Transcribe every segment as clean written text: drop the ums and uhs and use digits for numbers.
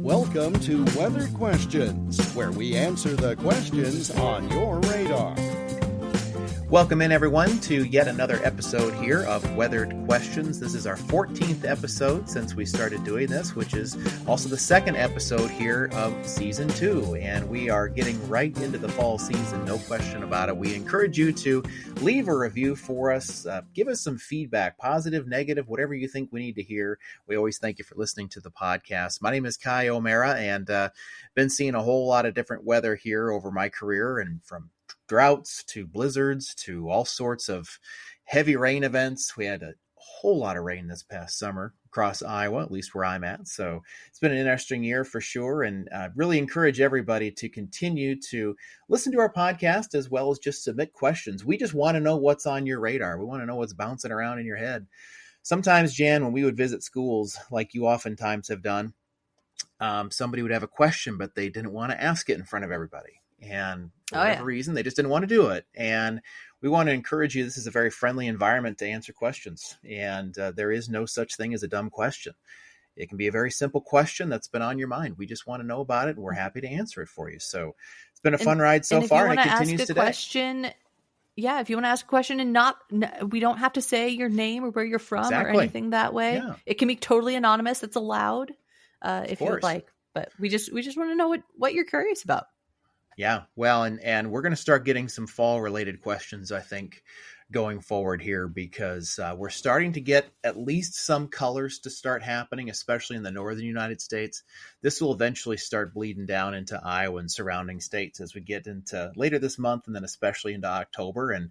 Welcome to Weather Questions, where we answer the questions on your radar. Welcome in, everyone, to yet another episode here of Weathered Questions. This is our 14th episode since we started doing this, which is also the second episode here of Season 2. And we are getting right into the fall season, no question about it. We encourage you to leave a review for us. Give us some feedback, positive, negative, whatever you think we need to hear. We always thank you for listening to the podcast. My name is Kaj O'Mara, and been seeing a whole lot of different weather here over my career, and from droughts to blizzards to all sorts of heavy rain events. We had a whole lot of rain this past summer across Iowa, at least where I'm at. So it's been an interesting year for sure. And really encourage everybody to continue to listen to our podcast as well as just submit questions. We just want to know what's on your radar. We want to know what's bouncing around in your head. Sometimes, Jan, when we would visit schools, like you oftentimes have done, somebody would have a question, but they didn't want to ask it in front of everybody. And for whatever reason, they just didn't want to do it. And we want to encourage you. This is a very friendly environment to answer questions. And there is no such thing as a dumb question. It can be a very simple question that's been on your mind. We just want to know about it, and we're happy to answer it for you. So it's been a fun ride so far, and it continues today. If you want to ask a question and we don't have to say your name or where you're from or anything that way. Yeah. It can be totally anonymous. It's allowed if you would like. But we just want to know what you're curious about. Yeah, well, and we're going to start getting some fall-related questions, I think, going forward here, because we're starting to get at least some colors to start happening, especially in the northern United States. This will eventually start bleeding down into Iowa and surrounding states as we get into later this month, and then especially into October. And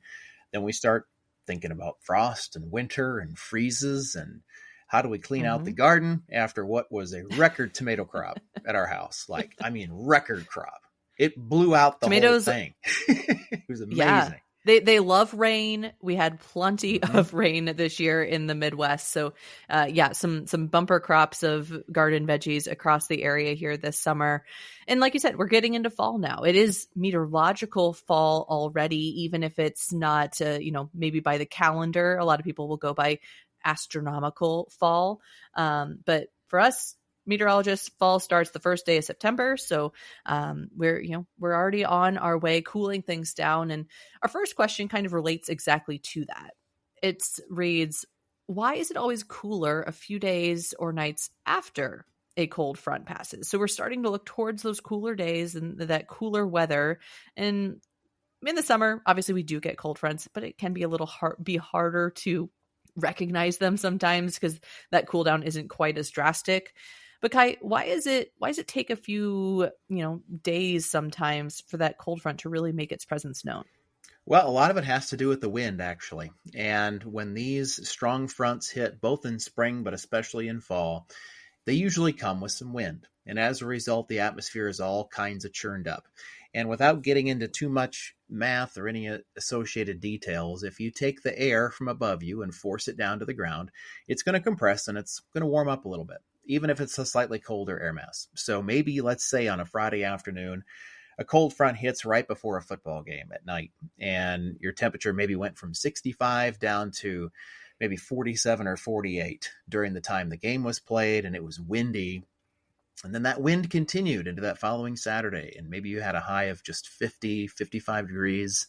then we start thinking about frost and winter and freezes, and how do we clean out the garden after what was a record tomato crop at our house? Record crop. It blew out the whole thing. It was amazing. Yeah. They love rain. We had plenty of rain this year in the Midwest. So some bumper crops of garden veggies across the area here this summer. And like you said, we're getting into fall now. It is meteorological fall already, even if it's not, maybe by the calendar. A lot of people will go by astronomical fall. But for us, meteorologists, fall starts the first day of September. So we're already on our way, cooling things down. And our first question kind of relates exactly to that. It reads, why is it always cooler a few days or nights after a cold front passes? So we're starting to look towards those cooler days and that cooler weather. And in the summer, obviously we do get cold fronts, but it can be a little harder to recognize them sometimes because that cool down isn't quite as drastic. But Kai, why does it take a few, days sometimes for that cold front to really make its presence known? Well, a lot of it has to do with the wind, actually. And when these strong fronts hit, both in spring, but especially in fall, they usually come with some wind. And as a result, the atmosphere is all kinds of churned up. And without getting into too much math or any associated details, if you take the air from above you and force it down to the ground, it's going to compress and it's going to warm up a little bit, even if it's a slightly colder air mass. So maybe, let's say on a Friday afternoon, a cold front hits right before a football game at night, and your temperature maybe went from 65 down to maybe 47 or 48 during the time the game was played, and it was windy. And then that wind continued into that following Saturday, and maybe you had a high of just 50, 55 degrees.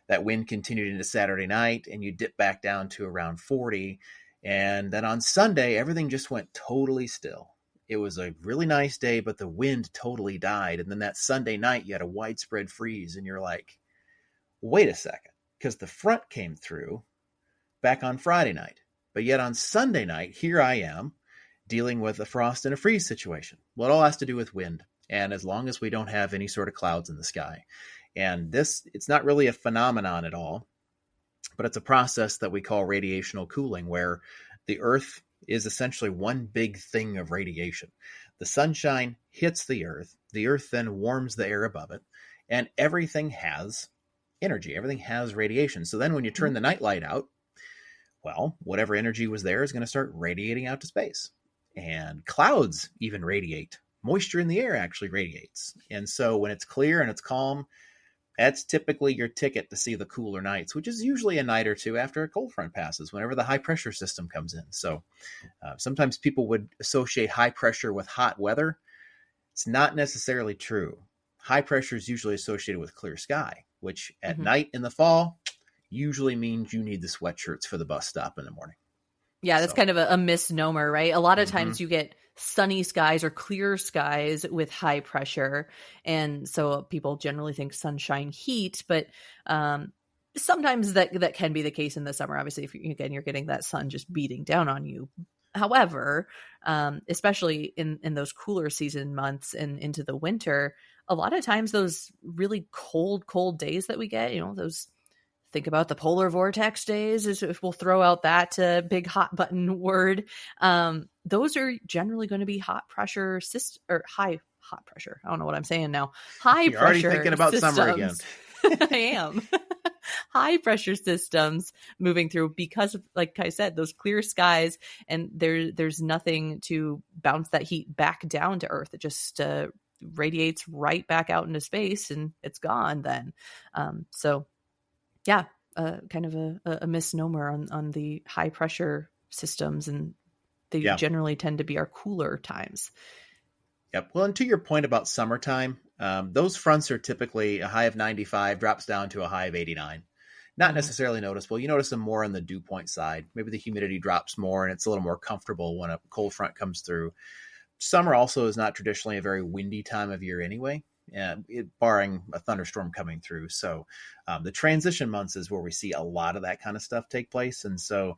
That wind continued into Saturday night, and you dip back down to around 40. And then on Sunday, everything just went totally still. It was a really nice day, but the wind totally died. And then that Sunday night, you had a widespread freeze. And you're like, wait a second, because the front came through back on Friday night. But yet on Sunday night, here I am dealing with a frost and a freeze situation. Well, it all has to do with wind. And as long as we don't have any sort of clouds in the sky. And it's not really a phenomenon at all, but it's a process that we call radiational cooling, where the Earth is essentially one big thing of radiation. The sunshine hits the Earth then warms the air above it, and everything has energy, everything has radiation. So then when you turn the nightlight out, well, whatever energy was there is going to start radiating out to space. And clouds even radiate. Moisture in the air actually radiates. And so when it's clear and it's calm, that's typically your ticket to see the cooler nights, which is usually a night or two after a cold front passes, whenever the high pressure system comes in. So sometimes people would associate high pressure with hot weather. It's not necessarily true. High pressure is usually associated with clear sky, which at night in the fall usually means you need the sweatshirts for the bus stop in the morning. Yeah, that's kind of a misnomer, right? A lot of times you get sunny skies or clear skies with high pressure. And so people generally think sunshine heat, but sometimes that can be the case in the summer. Obviously, if you're getting that sun just beating down on you. However, especially in those cooler season months and into the winter, a lot of times those really cold days that we get, those, think about the polar vortex days, if we'll throw out that big hot button word. Those are generally going to be high pressure. I don't know what I'm saying now. High pressure. Already thinking about systems. Summer again. I am. High pressure systems moving through because of, like I said, those clear skies, and there's nothing to bounce that heat back down to Earth. It just radiates right back out into space and it's gone then. So yeah, kind of a misnomer on the high pressure systems, and they generally tend to be our cooler times. Yep. Well, and to your point about summertime, those fronts are typically a high of 95, drops down to a high of 89. Not necessarily noticeable. You notice them more on the dew point side. Maybe the humidity drops more and it's a little more comfortable when a cold front comes through. Summer also is not traditionally a very windy time of year anyway, barring a thunderstorm coming through. So the transition months is where we see a lot of that kind of stuff take place. And so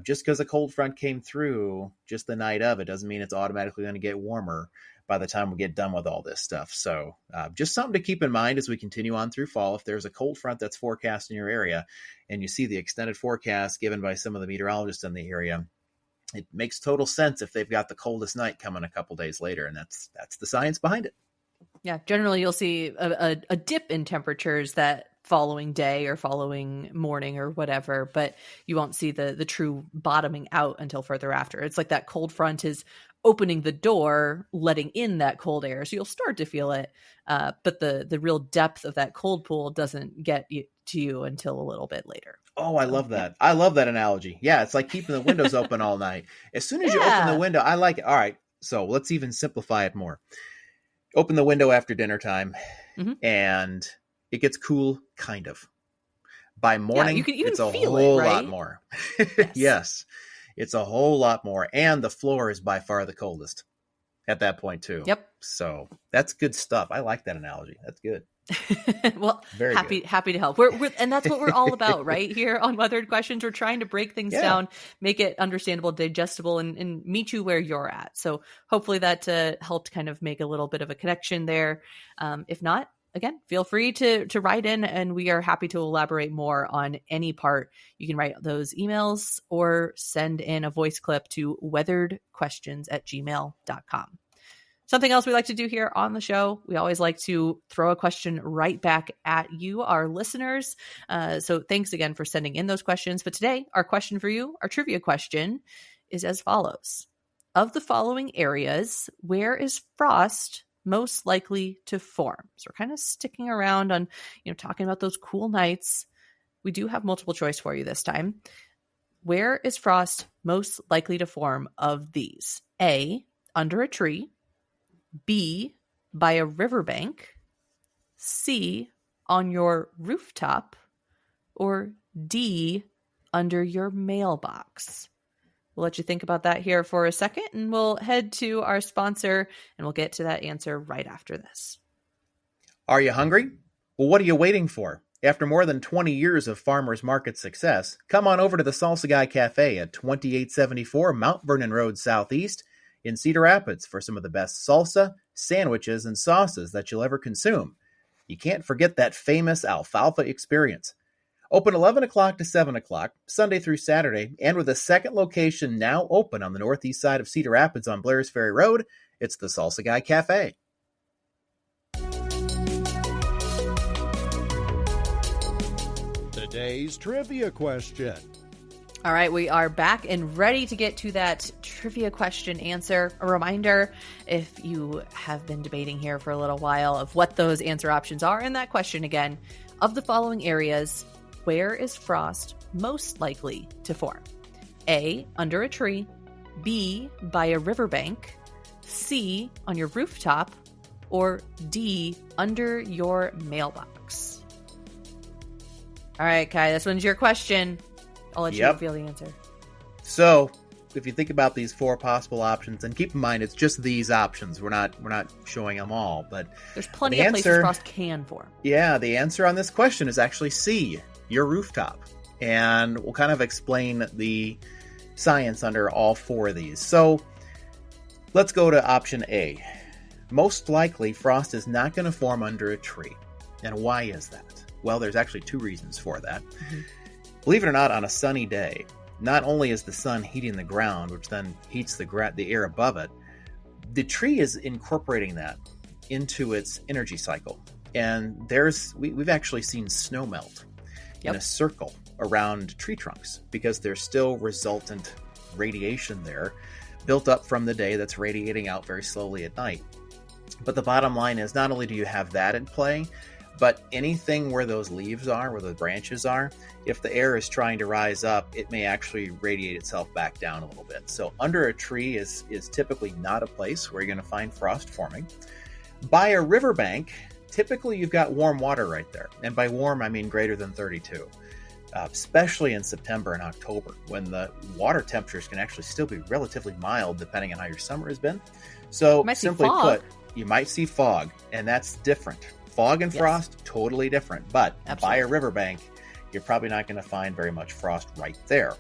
just because a cold front came through just the night of, it doesn't mean it's automatically going to get warmer by the time we get done with all this stuff. So just something to keep in mind as we continue on through fall. If there's a cold front that's forecast in your area and you see the extended forecast given by some of the meteorologists in the area, it makes total sense if they've got the coldest night coming a couple days later. And that's the science behind it. Yeah, generally you'll see a dip in temperatures that following day or following morning or whatever, but you won't see the true bottoming out until further after. It's like that cold front is opening the door, letting in that cold air. So you'll start to feel it, but the real depth of that cold pool doesn't get to you until a little bit later. Oh, I love that. I love that analogy. Yeah, it's like keeping the windows open all night. As soon as you open the window, I like it. All right, so let's even simplify it more. Open the window after dinner time, and it gets cool, kind of. By morning, you can even it's a feel whole it, right? lot more. Yes, it's a whole lot more. And the floor is by far the coldest at that point, too. Yep. So that's good stuff. I like that analogy. That's good. Well, Very happy to help. And that's what we're all about, right? Here on Weathered Questions, we're trying to break things down, make it understandable, digestible, and meet you where you're at. So hopefully that helped kind of make a little bit of a connection there. If not, again, feel free to write in, and we are happy to elaborate more on any part. You can write those emails or send in a voice clip to weatheredquestions@gmail.com. Something else we like to do here on the show, we always like to throw a question right back at you, our listeners. So thanks again for sending in those questions. But today, our question for you, our trivia question, is as follows. Of the following areas, where is frost most likely to form? So we're kind of sticking around on, talking about those cool nights. We do have multiple choice for you this time. Where is frost most likely to form of these? A, under a tree. B, by a riverbank. C, on your rooftop. Or D, under your mailbox. We'll let you think about that here for a second, and we'll head to our sponsor, and we'll get to that answer right after this. Are you hungry? Well, what are you waiting for? After more than 20 years of farmers market success, come on over to the Salsa Guy Cafe at 2874 Mount Vernon Road Southeast in Cedar Rapids for some of the best salsa, sandwiches, and sauces that you'll ever consume. You can't forget that famous alfalfa experience. Open 11 o'clock to 7 o'clock, Sunday through Saturday, and with a second location now open on the northeast side of Cedar Rapids on Blair's Ferry Road, it's the Salsa Guy Cafe. Today's trivia question. All right, we are back and ready to get to that trivia question answer. A reminder, if you have been debating here for a little while of what those answer options are in that question again, of the following areas, where is frost most likely to form? A, under a tree. B, by a riverbank. C, on your rooftop. or D, under your mailbox? All right, Kai, this one's your question. I'll let you reveal the answer. So, if you think about these 4 possible options, and keep in mind it's just these options. We're not showing them all, but there's plenty of places frost can form. Yeah, the answer on this question is actually C, your rooftop. And we'll kind of explain the science under all 4 of these. So, let's go to option A. Most likely, frost is not going to form under a tree. And why is that? Well, there's actually 2 reasons for that. Mm-hmm. Believe it or not, on a sunny day, not only is the sun heating the ground, which then heats the air above it, the tree is incorporating that into its energy cycle. And we've actually seen snow melt in a circle around tree trunks because there's still resultant radiation there built up from the day that's radiating out very slowly at night. But the bottom line is not only do you have that in play, but anything where those leaves are, where the branches are, if the air is trying to rise up, it may actually radiate itself back down a little bit. So under a tree is typically not a place where you're going to find frost forming. By a riverbank, typically you've got warm water right there. And by warm, I mean greater than 32, especially in September and October, when the water temperatures can actually still be relatively mild, depending on how your summer has been. So simply put, you might see fog, and that's different. Fog and frost, totally different. But by a riverbank, you're probably not going to find very much frost right there.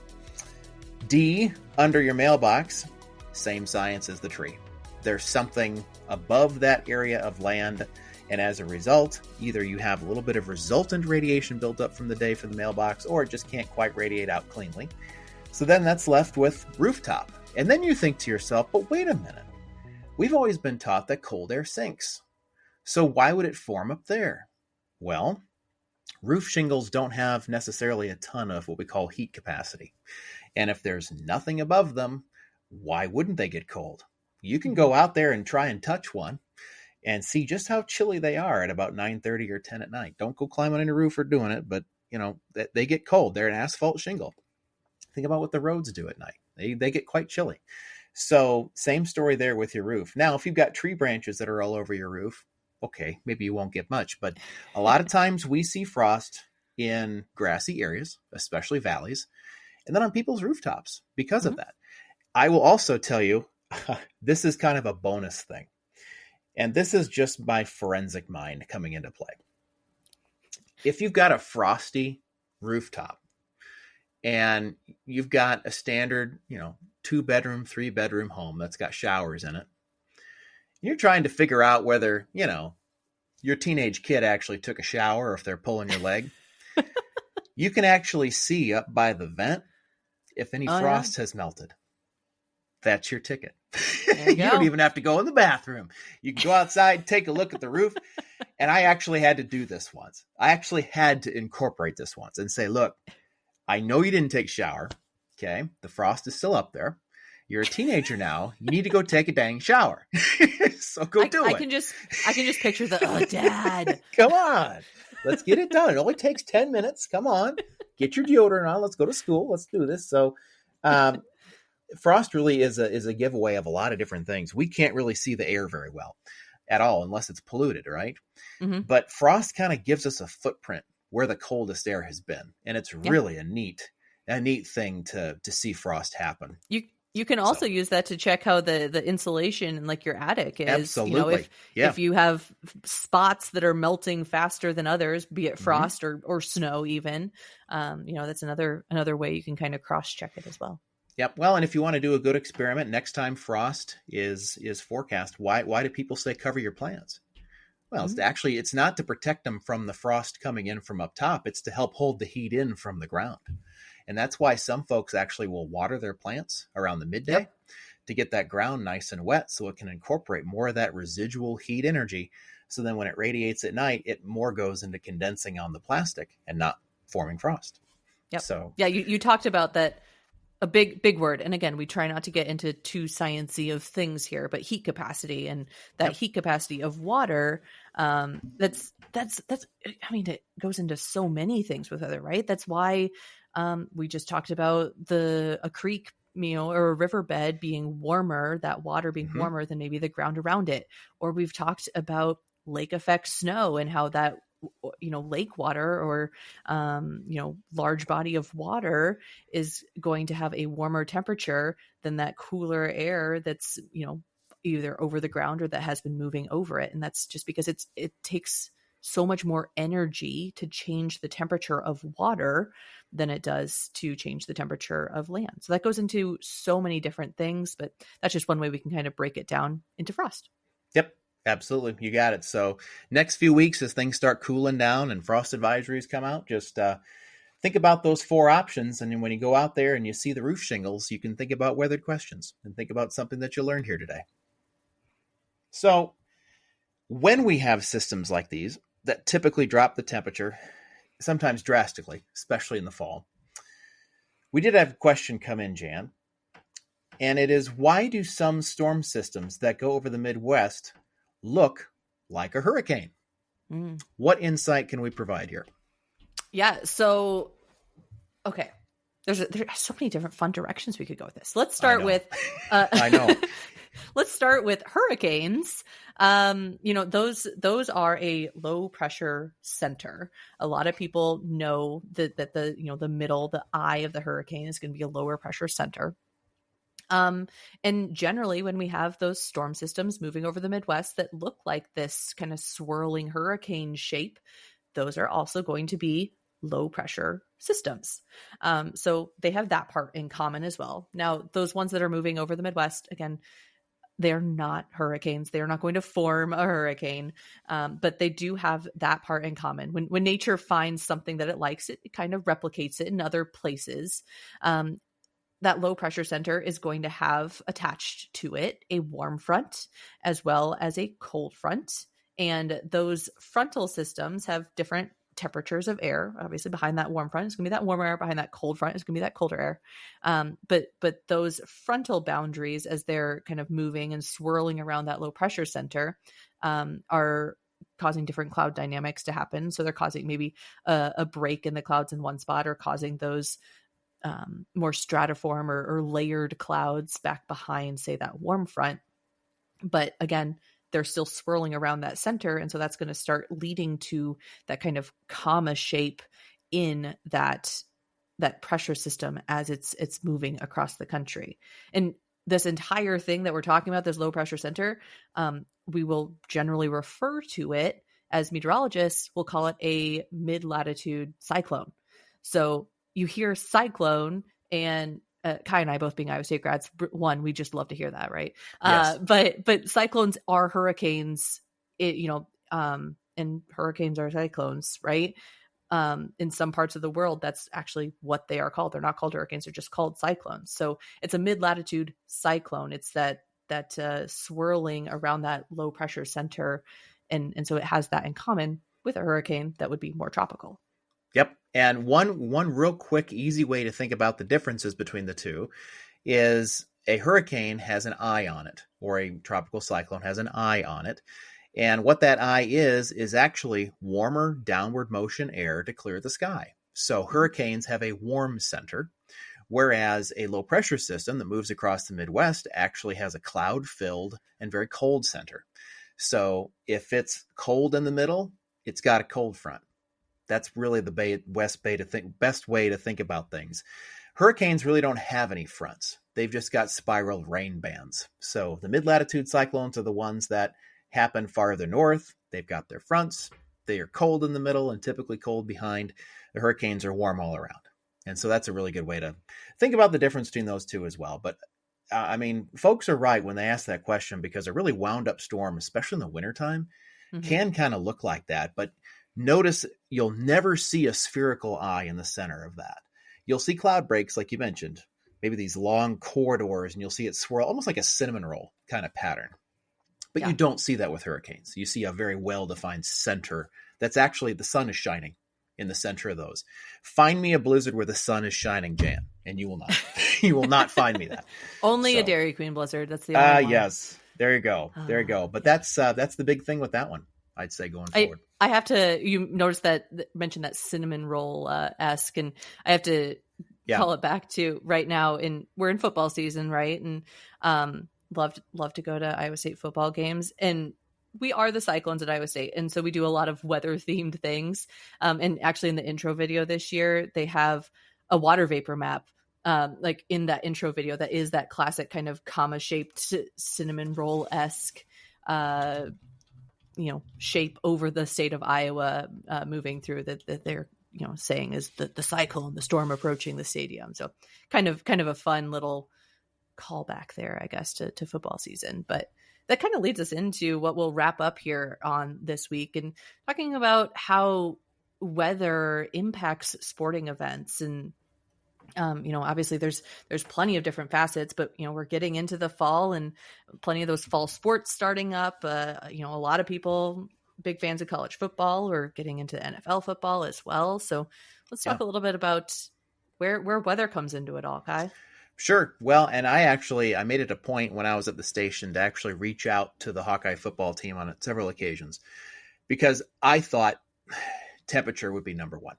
D, under your mailbox, same science as the tree. There's something above that area of land, and as a result, either you have a little bit of resultant radiation built up from the day for the mailbox, or it just can't quite radiate out cleanly. So then that's left with rooftop. And then you think to yourself, but wait a minute. We've always been taught that cold air sinks. So why would it form up there? Well, roof shingles don't have necessarily a ton of what we call heat capacity. And if there's nothing above them, why wouldn't they get cold? You can go out there and try and touch one and see just how chilly they are at about 9:30 or 10 at night. Don't go climbing on a roof or doing it, but they get cold. They're an asphalt shingle. Think about what the roads do at night. They get quite chilly. So same story there with your roof. Now, if you've got tree branches that are all over your roof, okay, maybe you won't get much, but a lot of times we see frost in grassy areas, especially valleys, and then on people's rooftops because of that. I will also tell you, this is kind of a bonus thing. And this is just my forensic mind coming into play. If you've got a frosty rooftop and you've got a standard, 2-bedroom, 3-bedroom home that's got showers in it, you're trying to figure out whether, your teenage kid actually took a shower or if they're pulling your leg. You can actually see up by the vent if any frost has melted. That's your ticket. You don't even have to go in the bathroom. You can go outside, take a look at the roof. And I actually had to do this once. I actually had to incorporate this once and say, look, I know you didn't take a shower. Okay. The frost is still up there. You're a teenager now. You need to go take a dang shower. So go do it. I can just picture Dad. Come on. Let's get it done. It only takes 10 minutes. Come on. Get your deodorant on. Let's go to school. Let's do this. So, frost really is a giveaway of a lot of different things. We can't really see the air very well at all unless it's polluted, right? Mm-hmm. But frost kind of gives us a footprint where the coldest air has been. And it's really a neat thing to see frost happen. You can also use that to check how the insulation in like your attic is. Absolutely. If you have spots that are melting faster than others, be it frost or snow even, that's another way you can kind of cross check it as well. Yep. Well, and if you want to do a good experiment, next time frost is forecast, why do people say cover your plants? Well, it's not to protect them from the frost coming in from up top. It's to help hold the heat in from the ground. And that's why some folks actually will water their plants around the midday to get that ground nice and wet so it can incorporate more of that residual heat energy. So then when it radiates at night, it more goes into condensing on the plastic and not forming frost. Yep. So you talked about that. A big word. And again, we try not to get into too sciencey of things here, but heat capacity and that heat capacity of water, that's, it goes into so many things with weather, right? That's why we just talked about a creek or a riverbed being warmer, that water being warmer than maybe the ground around it. Or we've talked about lake effect snow and how that, lake water or, large body of water is going to have a warmer temperature than that cooler air that's, either over the ground or that has been moving over it. And that's just because it takes so much more energy to change the temperature of water than it does to change the temperature of land. So that goes into so many different things, but that's just one way we can kind of break it down into frost. Yep, absolutely. You got it. So next few weeks, as things start cooling down and frost advisories come out, just think about those 4 options. And then when you go out there and you see the roof shingles, you can think about weathered questions and think about something that you learned here today. So when we have systems like these that typically drop the temperature, sometimes drastically, especially in the fall, we did have a question come in, Jan, and it is, why do some storm systems that go over the Midwest look like a hurricane? What insight can we provide here? Yeah. So, okay. There's so many different fun directions we could go with this. Let's start with, I know. Let's start with hurricanes. Those are a low pressure center. A lot of people know that the middle, the eye of the hurricane is going to be a lower pressure center. And generally when we have those storm systems moving over the Midwest that look like this kind of swirling hurricane shape, those are also going to be low pressure systems. So they have that part in common as well. Now, those ones that are moving over the Midwest, again, they're not hurricanes. They're not going to form a hurricane, but they do have that part in common. When nature finds something that it likes, it kind of replicates it in other places. That low pressure center is going to have attached to it a warm front as well as a cold front. And those frontal systems have different temperatures of air. Obviously behind that warm front is going to be that warmer air, behind that cold front is going to be that colder air. But those frontal boundaries, as they're kind of moving and swirling around that low pressure center, are causing different cloud dynamics to happen. So they're causing maybe a break in the clouds in one spot, or causing those more stratiform or layered clouds back behind, say, that warm front. But again, they're still swirling around that center. And so that's going to start leading to that kind of comma shape in that pressure system as it's moving across the country. And this entire thing that we're talking about, this low pressure center, we will generally refer to it, as meteorologists will call it, a mid-latitude cyclone. So you hear cyclone, and Kai and I, both being Iowa State grads, we just love to hear that, right? Yes. But cyclones are hurricanes, and hurricanes are cyclones, right? In some parts of the world, that's actually what they are called. They're not called hurricanes; they're just called cyclones. So it's a mid-latitude cyclone. It's that swirling around that low pressure center, and so it has that in common with a hurricane that would be more tropical. Yep. And one real quick, easy way to think about the differences between the two is a hurricane has an eye on it, or a tropical cyclone has an eye on it. And what that eye is actually warmer downward motion air to clear the sky. So hurricanes have a warm center, whereas a low pressure system that moves across the Midwest actually has a cloud filled and very cold center. So if it's cold in the middle, it's got a cold front. That's really the best way to think about things. Hurricanes really don't have any fronts. They've just got spiral rain bands. So the mid-latitude cyclones are the ones that happen farther north. They've got their fronts. They are cold in the middle and typically cold behind. The hurricanes are warm all around. And so that's a really good way to think about the difference between those two as well. But folks are right when they ask that question, because a really wound up storm, especially in the wintertime, can kind of look like that. But notice you'll never see a spherical eye in the center of that. You'll see cloud breaks, like you mentioned, maybe these long corridors, and you'll see it swirl almost like a cinnamon roll kind of pattern. But you don't see that with hurricanes. You see a very well-defined center that's actually the sun is shining in the center of those. Find me a blizzard where the sun is shining, Jan, and you will not. You will not find me that. Only a Dairy Queen blizzard. That's the only one. Yes. There you go. There you go. But that's the big thing with that one, I'd say, going forward. I have to, you notice that, mention that cinnamon roll esque, and I have to Yeah. call it back to right now we're in football season, right? And love to go to Iowa State football games, and we are the Cyclones at Iowa State, and so we do a lot of weather themed things. And actually, in the intro video this year, they have a water vapor map. Like in that intro video, that is that classic kind of comma shaped cinnamon roll esque, shape over the state of Iowa, moving through that they're saying is the cyclone, the storm approaching the stadium. So kind of a fun little callback there, I guess, to football season. But that kind of leads us into what we'll wrap up here on this week, and talking about how weather impacts sporting events. And obviously there's plenty of different facets, but we're getting into the fall and plenty of those fall sports starting up. A lot of people, big fans of college football, or getting into NFL football as well. So let's talk a little bit about where weather comes into it all, Kai. Sure. Well, and I made it a point when I was at the station to actually reach out to the Hawkeye football team on several occasions, because I thought temperature would be number one.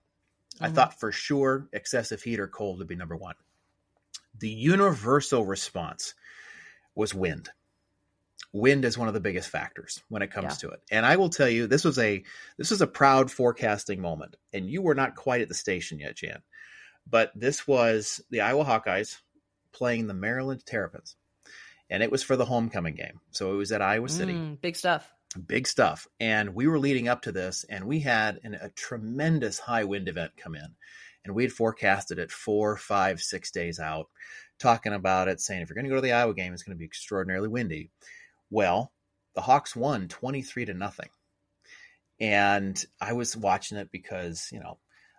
I thought for sure excessive heat or cold would be number one. The universal response was wind. Wind is one of the biggest factors when it comes to it. And I will tell you, this was a proud forecasting moment. And you were not quite at the station yet, Jan. But this was the Iowa Hawkeyes playing the Maryland Terrapins. And it was for the homecoming game. So it was at Iowa City. Big stuff. Big stuff. And we were leading up to this, and we had a tremendous high wind event come in. And we had forecasted it 4, 5, 6 days out, talking about it, saying, if you're going to go to the Iowa game, it's going to be extraordinarily windy. Well, the Hawks won 23-0. And I was watching it because,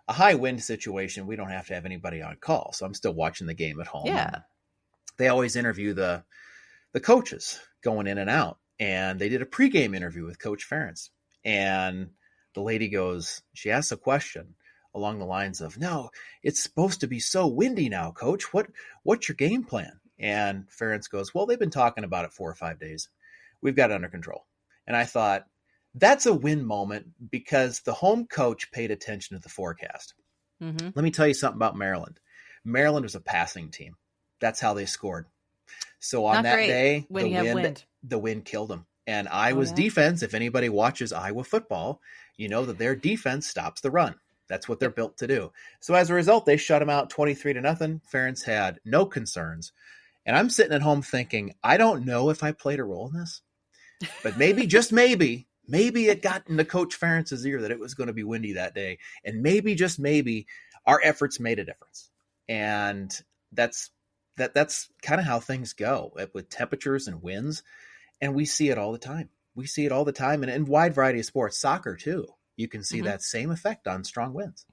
a high wind situation, we don't have to have anybody on call. So I'm still watching the game at home. Yeah. They always interview the coaches going in and out. And they did a pregame interview with Coach Ferentz. And the lady she asks a question along the lines of, no, it's supposed to be so windy now, Coach. What's your game plan? And Ferentz goes, well, they've been talking about it 4 or 5 days. We've got it under control. And I thought, that's a win moment, because the home coach paid attention to the forecast. Mm-hmm. Let me tell you something about Maryland. Maryland was a passing team. That's how they scored. So on that day, the wind killed them. And Iowa's defense, if anybody watches Iowa football, you know that their defense stops the run. That's what they're built to do. So as a result, they shut them out 23-0. Ferentz had no concerns. And I'm sitting at home thinking, I don't know if I played a role in this, but maybe, just maybe it got into Coach Ferentz's ear that it was going to be windy that day. And maybe, just maybe, our efforts made a difference. And that's kind of how things go with temperatures and winds. And we see it all the time. And in a wide variety of sports, soccer too. You can see that same effect on strong winds.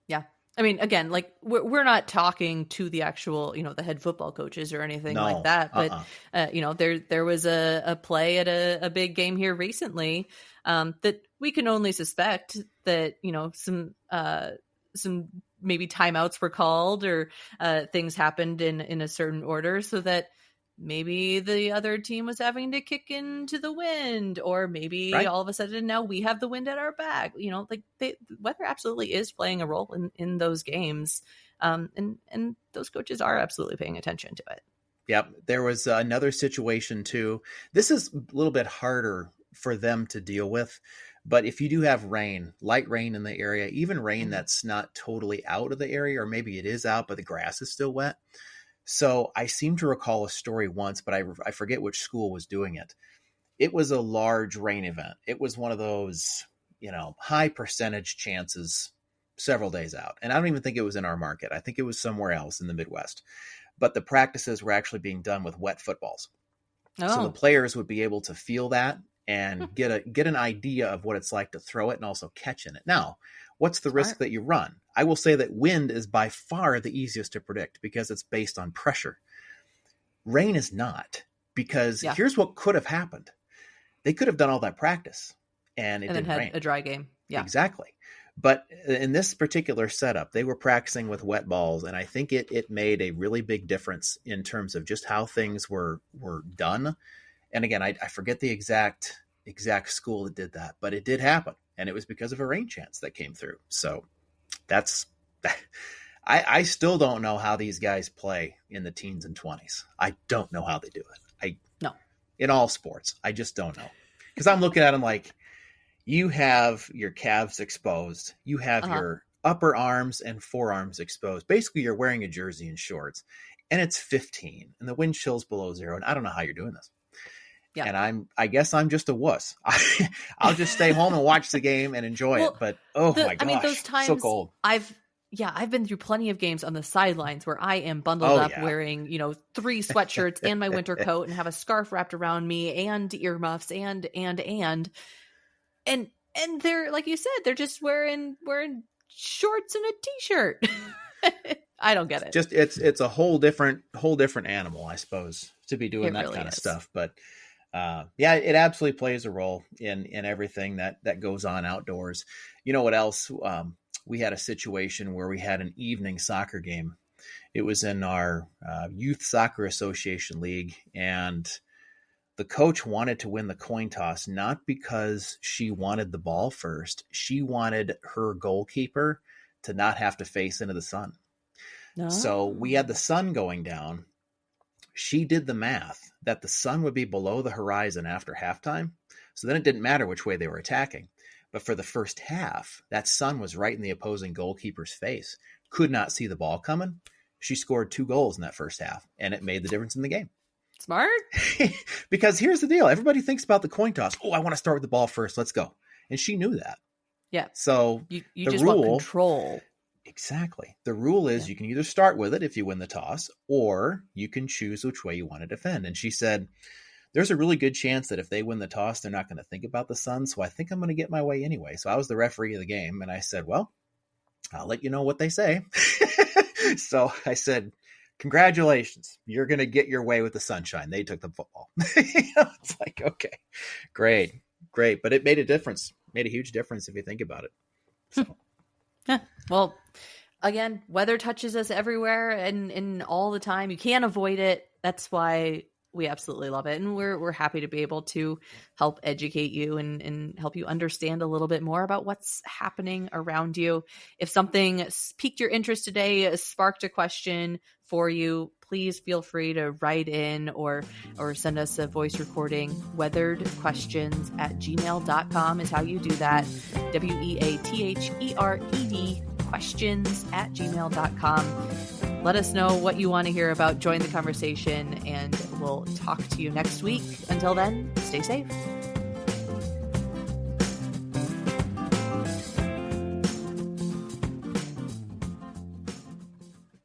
Yeah. I mean, again, like we're not talking to the actual, the head football coaches or anything like that. But, there was a play at a big game here recently that we can only suspect that, some maybe timeouts were called, or things happened in a certain order, so that maybe the other team was having to kick into the wind, or maybe all of a sudden now we have the wind at our back. Weather absolutely is playing a role in those games. And those coaches are absolutely paying attention to it. Yep. There was another situation too. This is a little bit harder for them to deal with, but if you do have rain, light rain in the area, even rain that's not totally out of the area, or maybe it is out, but the grass is still wet. So I seem to recall a story once, but I forget which school was doing it. It was a large rain event. It was one of those, high percentage chances several days out. And I don't even think it was in our market. I think it was somewhere else in the Midwest. But the practices were actually being done with wet footballs. Oh. So the players would be able to feel that and get an idea of what it's like to throw it and also catch in it. Now, what's the risk that you run? I will say that wind is by far the easiest to predict because it's based on pressure. Rain is not, because here's what could have happened. They could have done all that practice and didn't had rain. A dry game. Yeah, exactly. But in this particular setup, they were practicing with wet balls, and I think it made a really big difference in terms of just how things were done. And again, I forget the exact school that did that, but it did happen. And it was because of a rain chance that came through. So I still don't know how these guys play in the teens and 20s. I don't know how they do it. No. In all sports, I just don't know. Because I'm looking at them like, you have your calves exposed. You have your upper arms and forearms exposed. Basically, you're wearing a jersey and shorts, and it's 15, and the wind chill's below zero, and I don't know how you're doing this. Yeah. And I guess I'm just a wuss. I'll just stay home and watch the game and enjoy it. But my gosh, I mean, those times so cold. I've been through plenty of games on the sidelines where I am bundled up wearing, 3 sweatshirts and my winter coat and have a scarf wrapped around me and earmuffs and they're, like you said, they're just wearing shorts and a t-shirt. I don't get it. It's a whole different animal, I suppose, to be doing that really kind of stuff. But it absolutely plays a role in everything that goes on outdoors. You know what else? We had a situation where we had an evening soccer game. It was in our Youth Soccer Association League, and the coach wanted to win the coin toss, not because she wanted the ball first. She wanted her goalkeeper to not have to face into the sun. No. So we had the sun going down. She did the math that the sun would be below the horizon after halftime. So then it didn't matter which way they were attacking. But for the first half, that sun was right in the opposing goalkeeper's face. Could not see the ball coming. She scored 2 goals in that first half, and it made the difference in the game. Smart. Because here's the deal. Everybody thinks about the coin toss. Oh, I want to start with the ball first. Let's go. And she knew that. Yeah. So you just want control. Exactly. The rule is you can either start with it if you win the toss, or you can choose which way you want to defend. And she said, there's a really good chance that if they win the toss, they're not going to think about the sun. So I think I'm going to get my way anyway. So I was the referee of the game. And I said, well, I'll let you know what they say. So I said, congratulations. You're going to get your way with the sunshine. They took the football. It's like, okay, great. But it made a difference. Made a huge difference if you think about it. So. Yeah. Well, again, weather touches us everywhere and all the time. You can't avoid it. That's why we absolutely love it. And we're happy to be able to help educate you and help you understand a little bit more about what's happening around you. If something piqued your interest today, sparked a question for you, please feel free to write in or send us a voice recording. weatheredquestions@gmail.com is how you do that. WEATHERED questions@gmail.com. Let us know what you want to hear about. Join the conversation, and we'll talk to you next week. Until then, stay safe.